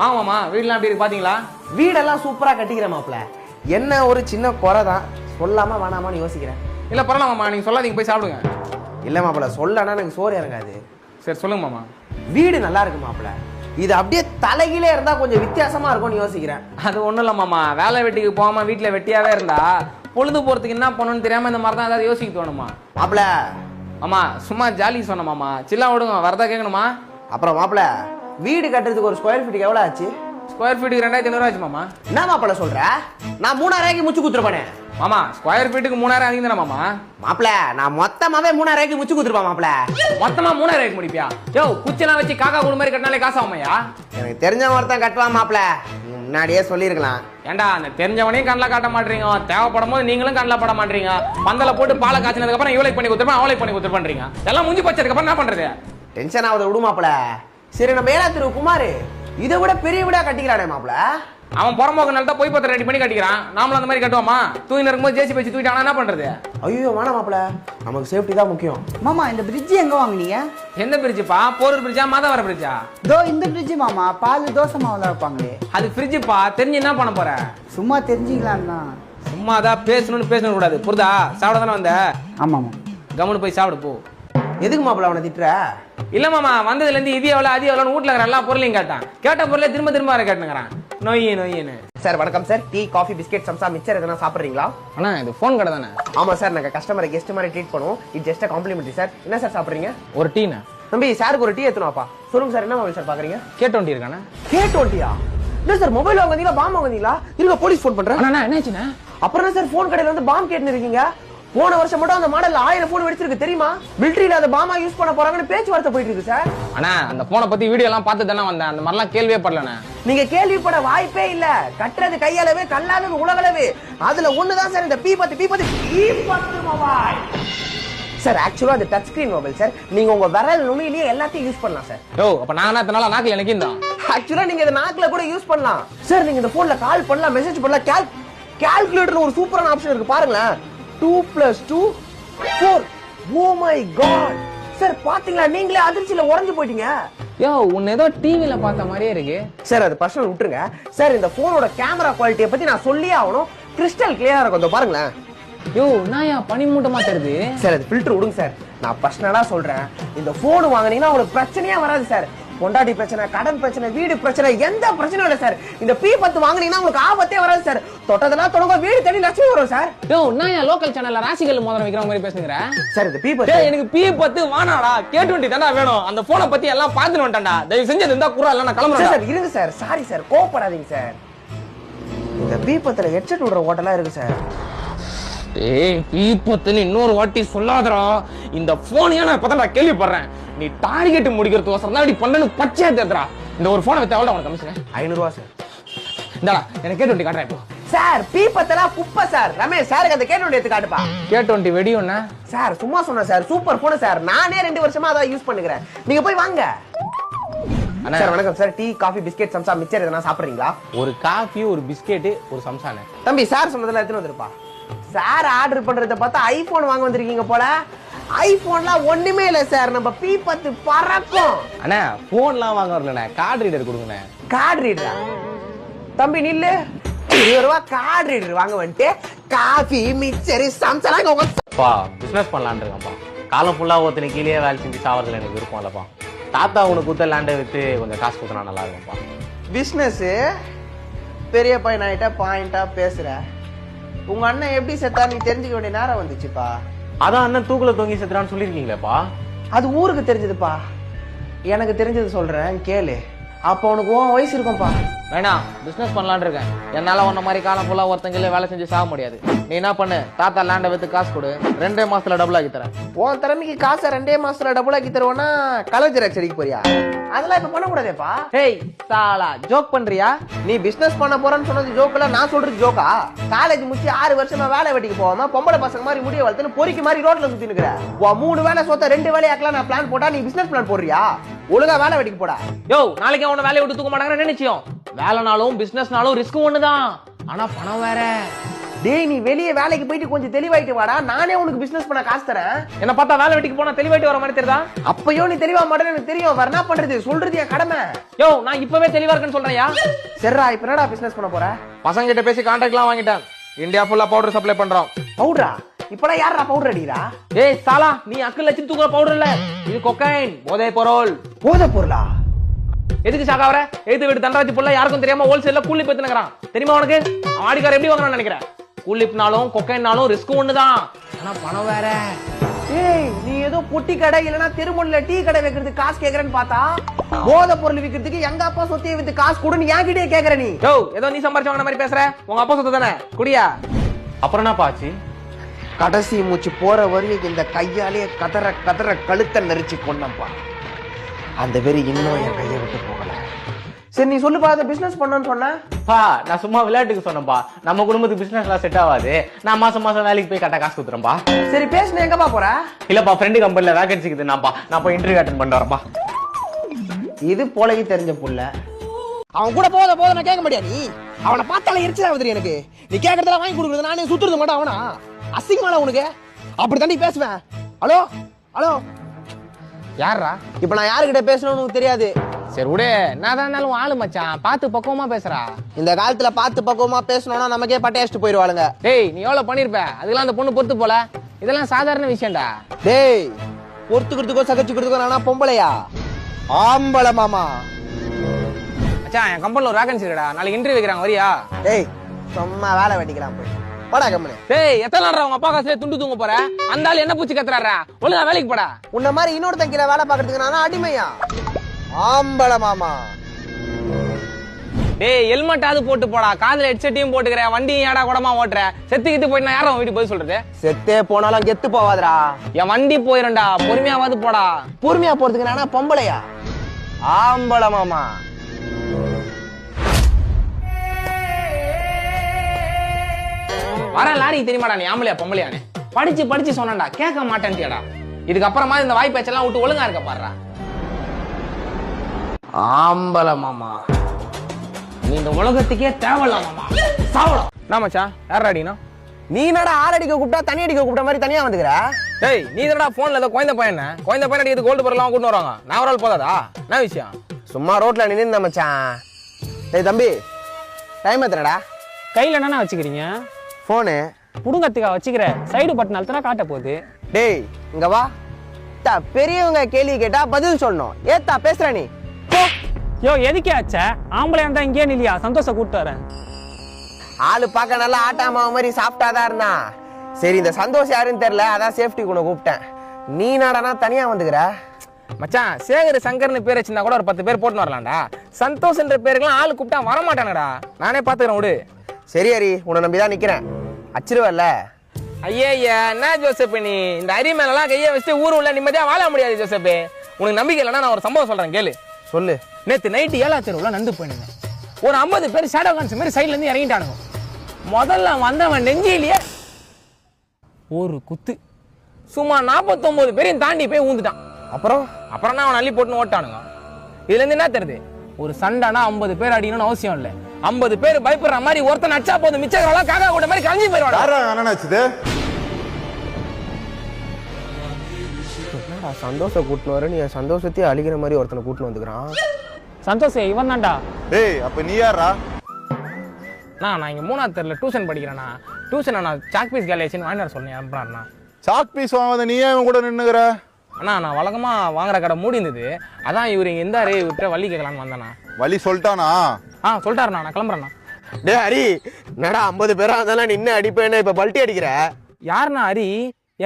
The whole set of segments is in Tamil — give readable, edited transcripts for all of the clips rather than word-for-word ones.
வாங்க மாமா, வீடுலாம் எப்படி இருக்கு பாத்தீங்களா? வீடெல்லாம் சூப்பரா கட்டிக்கிறேன் மாப்ள. என்ன ஒரு சின்ன குறை தான், சொல்லாம வேணாமான்னு யோசிக்கிறேன். இல்ல பரவாயில்ல மாமா, நீங்க சொல்லாதீங்க, போய் சாப்பிடுங்க. இல்ல மாப்ள, சொல்லனா எனக்கு சோறு இறங்காது. சரி சொல்லுங்க மாமா. வீடு நல்லா இருக்கு மாப்ள, இது அப்படியே தலைகீழே இருந்தா கொஞ்சம் வித்தியாசமா இருக்கும்னு யோசிக்கிறேன். அது ஒண்ணும் இல்ல மாமா, வேலை வெட்டிக்கு போகாம வீட்டுல வெட்டியாவே இருந்தா பொழுது போறதுக்கு என்ன பண்ணணும்னு தெரியாம இந்த மாதிரி தான் ஏதாவது யோசிக்க தோணுமா மாப்ள? மாமா சும்மா ஜாலி சொன்ன மாமா, சில்லா விடுங்க, வரதா கேட்கணுமா? அப்புறம் மாப்ள, வீடு கட்டுறதுக்கு ஒரு ஸ்கொயர் ஃபீட்டுக்கு எவ்வளவு ஆச்சு? ஸ்கொயர் ஃபீட்டுக்கு 2500 ஆச்சு மாமா. என்ன மாப்ள சொல்ற? நான் 3000 முச்சு குத்துருப்பானே மாமா. ஸ்கொயர் ஃபீட்டுக்கு 3000 அதிகம் தானே மாமா? மாப்ள, நான் மொத்தமாவே 3000 முச்சு குத்துருப்பேன் மாப்ள. மொத்தமா 3000 முடிப்பியா? யோ, குச்செல்லாம் வச்சு காக்கா கூடு மாதிரி கட்டினாலே காசு ஆகுமையா? எனக்கு தெரிஞ்ச ஒருத்தன் கட்டுவான் மாப்ள, முன்னாடியே சொல்லியிருக்கலாம். ஏண்டா, அந்த தெரிஞ்சவனையும் கண்ணில் காட்ட மாட்டீங்க, தேவைப்படும் போது நீங்களும் கண்ணில் பட மாட்டீங்க. பந்தல போட்டு பாலை காய்ச்சினதுக்கு அப்புறம் இவளைக்கு பண்ணி கொடுத்துருப்பேன், அவளைக்கு பண்ணி கொடுத்துருப்பீங்க. எல்லாம் முடிஞ்சு போச்சதுக்கு அப்புறம் என்ன பண்றது? டென்ஷன் ஆகுது, விடு மாப்ள. சரி, நம்ம ஏலா திரு குமார் இதை விட பெரிய வீடா கட்டிக்கிறானே மாப்ள. அவன் புறம்போக்கு நல்லா போய் பத்திரம் ரெடி பண்ணி கட்டிக்கிறான். நாமளும் அந்த மாதிரி கட்டுவோமா? தூங்கி இருக்கும்போது ஜேசி வச்சு தூக்கிட்டானா என்ன பண்றது? ஐயோ வேணாம் மாப்ள, நமக்கு சேஃப்டி தான் முக்கியம். மாமா, இந்த பிரிட்ஜ் எங்க வாங்குனீங்க? எந்த பிரிட்ஜுப்பா? போரூர் பிரிட்ஜா, மாதவர பிரிட்ஜா? இந்த பிரிட்ஜ் மாமா, பால் தோசை மாவுல வைப்பாங்களே. அது ஃப்ரிட்ஜுப்பா. தெரிஞ்சு என்ன பண்ண போற? சும்மா தெரிஞ்சுக்கலாம் தான். சும்மா தான் பேசணும்னு கூடாது, புரிதா? சாப்பிட தானே வந்த? ஆமாமா. கம்முன்னு போய் சாப்பிடு போ. எதுக்கு மாப்ள அவனை திட்டுற? இல்ல மாமா, வந்ததுல இருந்து இது எவ்வளவு அது எவ்வளவு வீட்டுல இருக்கிற எல்லா பொருளையும் கேட்டான். கேட்ட பொருளை திரும்ப திரும்ப வர கேட்டுங்கிறான். நொய்யின்னு. சார் வணக்கம் sir, tea coffee biscuit samosa mixture எதனா சாப்பிடுறீங்களா? அண்ணா, இது போன் கடை தானே? ஆமா சார், நாங்க கஸ்டமரை கெஸ்ட் மாதிரி ட்ரீட் பண்ணுவோம். இது ஜஸ்ட் காம்ப்ளிமெண்ட்ரி சார். என்ன சார் சாப்பிடுறீங்க? ஒரு டீனா? தம்பி, சாருக்கு ஒரு டீ எடுத்துனாப்பா. சொல்லுங்க சார், என்ன மொபைல் சார் பாக்குறீங்க? K20 இருக்கானே? K20யா? என்ன சார், மொபைல் வாங்குனீங்களா பாம் வாங்குனீங்களா? இருங்க போலீஸ் ஃபோன் பண்றேன். அண்ணா என்னாச்சுண்ணா? அப்புறம் என்ன சார் போன் கடையில வந்து பாம் கேட்டுன்னு இருக்கீங்க? போன வருஷம் மட்டும் அந்த மாடல்ல 1000 போன் வெடிச்சிருக்கு தெரியுமா? மிலிட்டரியில அந்த பாமா யூஸ் பண்ண போறாங்கன்னு பேச்சுவார்த்தை போயிட்டு இருக்கு சார். அண்ணா, அந்த போனை பத்தி வீடியோ எல்லாம் பார்த்து தானே வந்தேன். அந்த மாதிரிலாம் கேள்வியே படலண்ணே. நீங்க கேள்விப்பட வாய்ப்பே இல்ல. கட்டுறது கையளவு, கல்லாவே, உலகளவு. அதுல ஒண்ணுதான் சார் இந்த P10 மொபைல். சார் ஆக்சுவலா அது டச் ஸ்கிரீன் மொபைல் சார். நீங்க உங்க விரல் நுனியிலேயே எல்லாத்தையும் யூஸ் பண்ணலாம் சார். யோ, அப்ப நான் என்ன இத்தனால நாக்குல எனக்கு இருந்தா? ஆக்சுவலா நீங்க இத நாக்குல கூட யூஸ் பண்ணலாம் சார். நீங்க இந்த போன்ல கால் பண்ணலாம், மெசேஜ் பண்ணலாம். கால்குலேட்டர்ல ஒரு சூப்பரான ஆப்ஷன் இருக்கு பாருங்களேன். 2 + 2 4. ஓ மை காட் சார், பாத்தீங்களா? நீங்களே அதிர்ச்சியில உறைஞ்சு போயிட்டீங்க. யோ, உன்னை ஏதோ டிவில பார்த்த மாதிரியே இருக்கு சார். அது பர்சனல் விட்டுருங்க சார். இந்த போனோட கேமரா குவாலிட்டியை பத்தி நான் சொல்லியே ஆகணும். கிறிஸ்டல் கிளியரா இருக்கும். இந்த பாருங்களேன். யோ, நாயா பனி மூட்டமா தெரியுது சார். அது ஃபில்டர் விடுங்க சார். நான் பர்சனலா சொல்றேன், இந்த போன் வாங்குனீங்கன்னா உங்களுக்கு பிரச்சனையே வராது சார். பொண்டாட்டி பிரச்சனை, கடன் பிரச்சனை, வீடு பிரச்சனை, எந்த பிரச்சனையும் இல்ல சார். இந்த P10 வாங்குனீங்கன்னா உங்களுக்கு ஆபத்தே வராது சார். தொட்டதெல்லாம் தொடங்க வீடு தேடி லட்சுமி வரும் சார். யோ, நாயா லோக்கல் சேனல்ல ராசிகள் மோதிரம் விக்கிற மாதிரி பேசுங்கற சார். இந்த P10 டேய், எனக்கு P10 வானாடா, K20 தான்டா வேணும். அந்த போனை பத்தி எல்லாம் பார்த்துட்டு வந்துட்டேன்டா. தயவு செஞ்சு இருந்தா குறா இல்ல, நான் கிளம்பறேன் சார். இருங்க சார், சாரி சார், கோவப்படாதீங்க சார். இந்த P10ல ஹெட்செட் விடுற ஓட்டலாம் இருக்கு சார். டேய், P10 இன்னொரு வாட்டி சொல்லாதடா. இந்த போனையே நான் இப்பதான் கேள்விப்படுறேன். நீ டார்கெட் முடிக்கிறதுக்கோசரம் தான் இப்படி பண்ணனு பச்சையா தெரியுதுடா. இந்த ஒரு போனை வித்தா எவ்வளவு உனக்கு கமிஷன்? 500 ரூபாய் சார். இந்தாடா, எனக்கு K20 காட்டுறேன் இப்போ. சார் P10 குப்பை சார். ரமேஷ் சாருக்கு அந்த K20 எடுத்து காட்டுப்பா. K20 வெடியும்னா சார் சும்மா சொன்னேன் சார். Super phone sir. நானே 2 வருஷமா அத யூஸ் பண்ணுகிறேன். நீங்க போய் வாங்க. சார் வணக்கம் sir. Tea coffee biscuit samosa mixture எதனா சாப்பிடுறீங்களா? ஒரு காஃபி, ஒரு பிஸ்கெட், ஒரு சம்சானே. தம்பி, சார் சொன்னதெல்லாம் எடுத்துட்டு வந்துருப்பா. சார் ஆர்டர் பண்றத பார்த்தா ஐபோன் வாங்க வந்திருக்கீங்க போல. ஐபோன்லாம் ஒண்ணுமே இல்ல சார். நம்ம P10 பறக்கும். அண்ணா, போன்லாம் வாங்க வரலண்ணே, கார்டு ரீடர் கொடுங்கண்ணே. கார்டு ரீடரா? தம்பி நில்லு. 20 ரூபாய் கார்டு ரீடர் வாங்க வந்துட்டு காஃபி மிச்சர் சம்சாலாம் அப்பா பிசினஸ் பண்ணலான்னு இருக்கேன்ப்பா. காலம் ஃபுல்லா ஒருத்தனை கீழே வேலை செஞ்சு சாவறதுல எனக்கு விருப்பம் இல்லப்பா. தாத்தா உனக்கு குத்த லேண்டை வித்து கொஞ்சம் காசு கொடுத்தனா நல்லா இருக்கும்ப்பா. பிசினஸ் பெரிய பையன் ஆயிட்டா பாயிண்டா பேசுற. உங்க அண்ணன் எப்படி செத்தா நீ தெரிஞ்சுக்க வேண்டிய நேரம் வந்துச்சுப்பா. அதான் அண்ணன் தூக்குல தொங்கி செத்துறான்னு சொல்லிருக்கீங்களேப்பா. அது ஊருக்கு தெரிஞ்சதுப்பா. எனக்கு தெரிஞ்சது சொல்றேன் கேளு. அப்ப உனக்கு உன் வயசு இருக்கும்பா. வேணாம், பிசினஸ் பண்ணலான்னு இருக்கேன். என்னால உன்ன மாதிரி காலம் ஃபுல்லா ஒருத்தங்களே வேலை செஞ்சு சாக முடியாது. நீ என்ன பண்ணு, தாத்தா லேண்டை வித்து காசு கொடு, 2 மாசத்துல டபுள் ஆக்கி தரேன். உன் திறமைக்கு காசை 2 மாசத்துல டபுள் ஆக்கி தருவோன்னா கலர் ஜெராக்ஸ் அடிக்க போறியா? அதெல்லாம் இப்ப பண்ண கூடாதேப்பா. ஹேய் சாலா, ஜோக் பண்றியா? நீ பிசினஸ் பண்ண போறேன்னு சொன்னது ஜோக்கல, நான் சொல்றது ஜோக்கா? காலேஜ் முடிச்சு 6 வருஷமா வேலை வெட்டிக்கு போகாம பொம்பளை பசங்க மாதிரி முடிய வளர்த்துன்னு பொறிக்கு மாதிரி ரோட்ல சுத்தி நிக்கிற. 3 வேலை சொத்த 2 வேலையாக்கலாம் நான் பிளான் போட்டா நீ பிசினஸ் பிளான் போடுறியா? ஒழுங்கா வேலை வெட்டிக்கு போடா. யோ, நாளைக்கு அவனை வேலையை விட்டு தூக்க மாட்டாங்கன்னு நினைச்சியும். வேலைனாலும் பிசினஸ்னாலும் ரிஸ்க் ஒண்ணுதான். ஆனா பணம் வேற. டேய் நீ வெளியே வேலைக்கு போயிட்டு கொஞ்சம் தெளிவாயிட்டு வாடா, நானே உனக்கு பிசினஸ் பண்ண காசு தரேன். என்ன பார்த்தா வேலை வெட்டிக்கு போனா தெளிவாயிட்டு வர மாதிரி தெரியுதா? அப்பயோ நீ தெளிவா மாட்டேன்னு எனக்கு தெரியும், வேற என்ன பண்றது, சொல்றது என் கடமை. யோ நான் இப்பவே தெளிவா இருக்கேன்னு சொல்றேன்யா. சரிடா, இப்ப என்னடா பிசினஸ் பண்ண போற? பசங்க கிட்ட பேசி கான்ட்ராக்ட்லாம் வாங்கிட்டேன். இந்தியா ஃபுல்லா பவுடர் சப்ளை பண்றோம். பவுடரா? இப்பலாம் யாரா பவுடர் அடிக்கிறா? ஏய் சாலா, நீ அக்கல் லட்சம் தூக்குற பவுடர் இல்ல, இது கொக்கைன், போதை பொருள். போதை பொருளா? எதுக்கு சாகாவற? எழுத்து வீட்டு தண்டராஜ் புள்ள யாருக்கும் தெரியாம ஹோல்சேல்ல கூலி பேத்துனங்கறான். தெரியுமா உனக்கு? ஆடிக்கார எப்படி வாங்குறான்னு நினைக்கிறேன்? கூலிப்னாலும் கொக்கைன்னாலும் ரிஸ்க் ஒண்ணுதான், ஆனா பணம் வேற. ஏய் நீ ஏதோ பொட்டி கடை இல்லனா தெருமுனையில டீ கடை வைக்கிறதுக்கு காசு கேக்குறேன்னு பார்த்தா, போதை பொருள் விக்கிறதுக்கு எங்க அப்பா சொத்தையை வித்து காசு கொடுன்னு என்கிட்டயே கேக்குற நீ. யோ ஏதோ நீ சம்பாரிச்சு வாங்குற மாதிரி பேசுற, உங்க அப்பா சொத்து தானே, குடியா. அப்புறம் என்ன பாச்சு? கடைசி மூச்சு போற வரையும் இந்த கையாலே கதற கதற கழுத்தை நெரிச்சு கொன்னப்பா. அந்த வெறி இன்னும் என் கையை விட்டு போகல. சரி நீ சொல்லுப்பா, அதை பிசினஸ் பண்ணன்னு சொன்ன. பா நான் சும்மா விளையாட்டுக்கு சொன்னேன்பா. நம்ம குடும்பத்துக்கு பிசினஸ் எல்லாம் செட் ஆகாது. நான் மாசம் மாசம் வேலைக்கு போய் கரெக்டா காசு கொடுத்துறேன்பா. சரி பேசுன எங்கப்பா போற? இல்லப்பா ஃப்ரெண்டு கம்பெனில வேகன்சிக்குது நான்ப்பா. நான் போய் இன்டர்வியூ அட்டெண்ட் பண்ணிட்டு வரேன்பா. இது போலகி தெரிஞ்ச புள்ள. அவன் கூட போத நான் கேட்க மாட்டியா நீ? அவனை பார்த்தாலே எரிச்சலாகுது எனக்கு. நீ கேட்கறதெல்லாம் வாங்கி கொடுக்குறது, நானே சுத்துறது மாட்டேன் அவனா. அசிங்கமால உனக்கு அப்படி தாண்டி பேசுவேன். ஹலோ ஹலோ, யாரா? இப்ப நான் யாருக்கிட்ட பேசணும்னு உனக்கு தெரியாது. சரி விடு, என்னதான் இருந்தாலும் ஆளு மச்சான், பார்த்து பக்குவமா பேசுறா. இந்த காலத்துல பார்த்து பக்குவமா பேசணும்னா நமக்கே பட்டையடிச்சிட்டு போயிருவாளுங்க. டேய் நீ எவ்வளவு பண்ணிருப்ப, அதெல்லாம் அந்த பொண்ணு பொறுத்து போல. இதெல்லாம் சாதாரண விஷயம்டா. டேய் பொறுத்துக்கிறதுக்கோ சகிச்சுக்கிறதுக்கோ நானா பொம்பளையா? ஆம்பளை மாமா. மச்சான் என் கம்பெனில ஒரு வேகன்சி இருக்குடா, நாளைக்கு இன்டர்வியூ வைக்கிறாங்க, வரியா? டேய் சும்மா வேலை வெட்டிக்கலாம் போய் போடா கம்பெனி. டேய் எத்தனை நாள் உங்க அப்பா காசுல துண்டு தூங்க போற? அந்த ஆள் என்ன பூச்சி கத்துறாரா? ஒழுங்கா வேலைக்கு போடா. உன்ன மாதிரி இன்னொருத்தன் கீழே வேலை பாக்குறதுக்கு நானா அடிமையா? ஆம்பளை மாமா. டேய் ஹெல்மெட்டாவது போட்டு போடா, காதுல ஹெட்செட்டையும் போட்டுக்கிற, வண்டியும் ஏடா கூடமா ஓட்டுற. செத்துக்கிட்டு போயிட்டு நான் யாரும் வீட்டுக்கு போய் சொல்றது? செத்தே போனாலும் கெத்து போவாதடா. என் வண்டி போயிரும்டா, பொறுமையாவது போடா. பொறுமையா போறதுக்கு நானா பொம்பளையா? ஆம்பளை மாமா. வர லாரிக்கு தெரியுமாடா நீ ஆம்பளையா பொம்பளையானே? படிச்சு படிச்சு சொன்னடா, கேட்க மாட்டேன்ட்டியாடா. இதுக்கப்புறமா இந்த வாய் பேச்செல்லாம் விட்டு ஒழுங்கா இருக்க பாடுறா. ஆம்பளை மாமா, நீ இந்த உலகத்துக்கே தேவையில்ல மாமா. சாவலாம். என்ன மச்சான், யார் அடினா? நீ என்னடா ஆள் அடிக்க கூப்பிட்டா தனி அடிக்க கூப்பிட்ட மாதிரி தனியா வந்துக்கிற? டேய் நீ தானடா போன்ல ஏதோ குழந்தை பையன் அடிக்கிறது கோல்டு பொருள்லாம் கூட்டு வராங்க. நான் ஒரு ஆள் போதாதா? என்ன விஷயம்? சும்மா ரோட்ல நின்று மச்சான். டேய் தம்பி, டைம் எத்தனடா? கையில் என்னண்ணா வச்சுக்கிறீங்க? போனு புடுங்கத்துக்கா வச்சுக்கிற? சைடு பட்டன் அழுத்தினா காட்ட போகுது. டேய் இங்க வா. பெரியவங்க கேள்வி கேட்டா பதில் சொல்லணும். ஏத்தா பேசுற நீ? யோ எதுக்கே ஆச்ச? ஆம்பளை இருந்தா இங்கே நில்லையா? சந்தோஷம் கூப்பிட்டு வரேன். ஆளு பார்க்க நல்லா ஆட்டாமா மாதிரி சாப்பிட்டாதான் இருந்தா. சரி இந்த சந்தோஷம் யாருன்னு தெரியல, அதான் சேஃப்டி கூட கூப்பிட்டேன். நீ நாடானா தனியா வந்துக்கிற? மச்சான் சேகர் சங்கர்னு பேர் வச்சிருந்தா கூட ஒரு 10 பேர் போட்டு வரலாம்டா. சந்தோஷ்ன்ற பேருக்குலாம் ஆளு கூப்பிட்டா வரமாட்டானடா. நானே பாத்துக்கிறேன் விடு. சரி ஹரி, உன்னை நம்பிதான் நிக்கிறேன். அச்சிருவல்ல? ஐயா என்ன ஜோசப், நீ இந்த அரி மேலாம் கையை வச்சு ஊர் உள்ள நிம்மதியா வாழ முடியாது ஜோசப். உனக்கு நம்பிக்கை இல்லைன்னா நான் ஒரு சம்பவம் சொல்றேன் கேளு. சொல்லு. நேத்து நைட்டு 7ஆம் தெருவுல நந்து போயிடுங்க. ஒரு 50 பேர் ஷேடோ கான்ஸ் மாதிரி சைட்ல இருந்து இறங்கிட்டானுங்க. முதல்ல வந்தவன் நெஞ்சிலேயே ஒரு குத்து. சும்மா 49 பேரையும் தாண்டி போய் ஊந்துட்டான். அப்புறம் நான் அவன் அள்ளி போட்டுன்னு ஓட்டானுங்க. இதுல இருந்து என்ன தெரியுது? ஒரு சண்டைனா 50 பேர் அடிக்கணும்னு அவசியம் இல்லை. 50 பேர் பயப்படுற மாதிரி ஒருத்தன் நச்சா போதும், மிச்சம் காக்கா கூட மாதிரி கலஞ்சி போயிடுவாங்க. சந்தோஷம் கூட்டினு வர, நீ சந்தோஷத்தையே அழிக்கிற மாதிரி ஒருத்தனை கூட்டினு வந்துக்கிறான். சந்தோஷம் இவன் தான்டா. டேய் அப்ப நீ யாரா? நான் இங்க 3ஆவது தெருல டியூஷன் படிக்கிறேன்னா. டியூஷன் நான் சாக் பீஸ் கேலேஜின்னு வாங்கிட்டு சொன்னேன். அனுப்புறாருண்ணா. சாக் பீஸ் வாங்காத நீ ஏன் கூட நின்னுகிற? அண்ணா நான் வழக்கமா வாங்குற கடை மூடி இருந்தது, அதான் இவரு இங்க இருந்தாரு, இவர்கிட்ட வள்ளி கேட்கலான்னு வந்தேண்ணா. வழி சொல்லிட்டானா? சொல்லிட்டாருண்ணா, நான் கிளம்புறேண்ணா. டே ஹரி, என்னடா 50 பேரா இருந்தாலும் நின்று அடிப்பேன்னு இப்ப பல்ட்டி அடிக்கிற? யாருண்ணா ஹரி?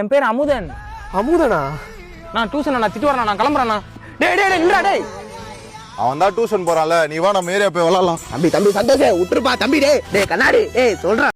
என் பேர் அமுதன். அமுதனா? நான் டியூஷன் நான் திட்டு வரேன், நான் கிளம்புறேண்ணா. டேய் அவன் தான் டியூஷன் போறான்ல, நீ வா நம்ம ஏரியா போய் விளாடலாம். தம்பி சந்தோஷம் விட்டுருப்பா தம்பி. டேய் கண்ணாடி, சொல்றேன்.